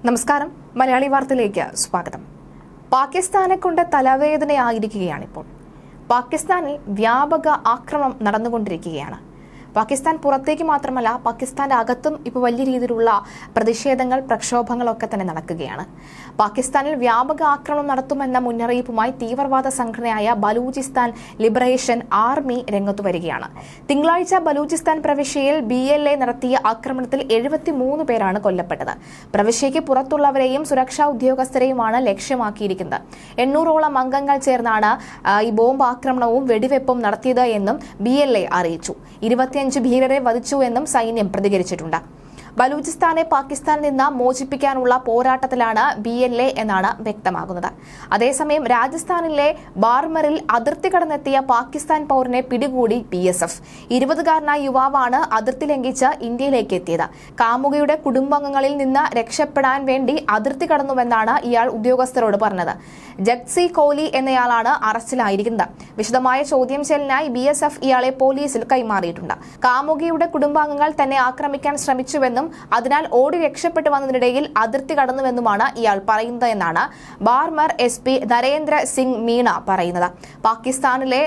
നമസ്കാരം, മലയാളി വാർത്തയിലേക്ക് സ്വാഗതം. പാകിസ്ഥാനെ കൊണ്ട് തലവേദനയായിരിക്കുകയാണിപ്പോൾ. പാകിസ്ഥാനിൽ വ്യാപക ആക്രമണം നടന്നുകൊണ്ടിരിക്കുകയാണ്. പാകിസ്ഥാൻ പുറത്തേക്ക് മാത്രമല്ല, പാകിസ്ഥാന്റെ അകത്തും ഇപ്പോൾ വലിയ രീതിയിലുള്ള പ്രതിഷേധങ്ങൾ, പ്രക്ഷോഭങ്ങളൊക്കെ തന്നെ നടക്കുകയാണ്. പാകിസ്ഥാനിൽ വ്യാപക ആക്രമണം നടത്തുമെന്ന മുന്നറിയിപ്പുമായി തീവ്രവാദ സംഘടനയായ ബലൂചിസ്ഥാൻ ലിബറേഷൻ ആർമി രംഗത്തു വരികയാണ്. തിങ്കളാഴ്ച ബലൂചിസ്ഥാൻ പ്രവിശ്യയിൽ BLA നടത്തിയ ആക്രമണത്തിൽ 73 പേരാണ് കൊല്ലപ്പെട്ടത്. പ്രവിശ്യയ്ക്ക് പുറത്തുള്ളവരെയും സുരക്ഷാ ഉദ്യോഗസ്ഥരെയുമാണ് ലക്ഷ്യമാക്കിയിരിക്കുന്നത്. 800ഓളം അംഗങ്ങൾ ചേർന്നാണ് ഈ ബോംബ് ആക്രമണവും വെടിവെപ്പും നടത്തിയത് എന്നും BLA അറിയിച്ചു. 25 ഭീകരരെ വധിച്ചു എന്നും സൈന്യം പ്രതികരിച്ചിട്ടുണ്ട്. ബലൂചിസ്ഥാനെ പാകിസ്ഥാനിൽ നിന്ന് മോചിപ്പിക്കാനുള്ള പോരാട്ടത്തിലാണ് BLA എന്നാണ് വ്യക്തമാകുന്നത്. അതേസമയം രാജസ്ഥാനിലെ ബാർമറിൽ അതിർത്തി കടന്നെത്തിയ പാകിസ്ഥാൻ പൗരനെ പിടികൂടി BSF. 20കാരനായ യുവാവാണ് അതിർത്തി ലംഘിച്ച് ഇന്ത്യയിലേക്ക് എത്തിയത്. കാമുകിയുടെ കുടുംബാംഗങ്ങളിൽ നിന്ന് രക്ഷപ്പെടാൻ വേണ്ടി അതിർത്തി കടന്നുവെന്നാണ് ഇയാൾ ഉദ്യോഗസ്ഥരോട് പറഞ്ഞത്. ജഗ്സി കോഹ്ലി എന്നയാളാണ് അറസ്റ്റിലായിരിക്കുന്നത്. വിശദമായ ചോദ്യം ചെയ്യലിനായി BSF ഇയാളെ പോലീസിൽ കൈമാറിയിട്ടുണ്ട്. കാമുകിയുടെ കുടുംബാംഗങ്ങൾ തന്നെ ആക്രമിക്കാൻ ശ്രമിച്ചുവെന്നും അതിനാൽ ഓടി രക്ഷപ്പെട്ടു വന്നതിനിടയിൽ അതിർത്തി കടന്നുവെന്നുമാണ് ഇയാൾ പറയുന്നത് എന്നാണ് ബാർമർ SP നരേന്ദ്ര സിംഗ് മീണ പറയുന്നത്. പാകിസ്ഥാനിലെ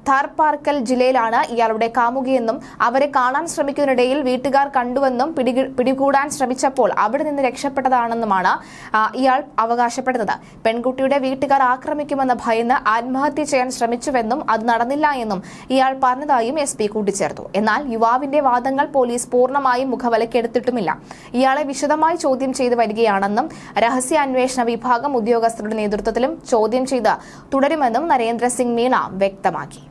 ഥാർപാർക്കൽ ജില്ലയിലാണ് ഇയാളുടെ കാമുകിയെന്നും അവരെ കാണാൻ ശ്രമിക്കുന്നതിനിടയിൽ വീട്ടുകാർ കണ്ടുവെന്നും പിടികൂടാൻ ശ്രമിച്ചപ്പോൾ അവിടെ നിന്ന് രക്ഷപ്പെട്ടതാണെന്നുമാണ് ഇയാൾ അവകാശപ്പെടുന്നത്. പെൺകുട്ടിയുടെ വീട്ടുകാർ ആക്രമിക്കുമെന്ന് ഭയന്ന് ആത്മഹത്യ ചെയ്യാൻ ശ്രമിച്ചുവെന്നും അത് നടന്നില്ല എന്നും ഇയാൾ പറഞ്ഞതായും SP കൂട്ടിച്ചേർത്തു. എന്നാൽ യുവാവിന്റെ വാദങ്ങൾ പോലീസ് പൂർണ്ണമായും മുഖവിലക്കെടുത്തിട്ടുമില്ല. ഇയാളെ വിശദമായി ചോദ്യം ചെയ്തു വരികയാണെന്നും രഹസ്യാന്വേഷണ വിഭാഗം ഉദ്യോഗസ്ഥരുടെ നേതൃത്വത്തിലും ചോദ്യം ചെയ്ത് തുടരുമെന്നും നരേന്ദ്ര സിംഗ് മീണ വ്യക്തമാക്കി.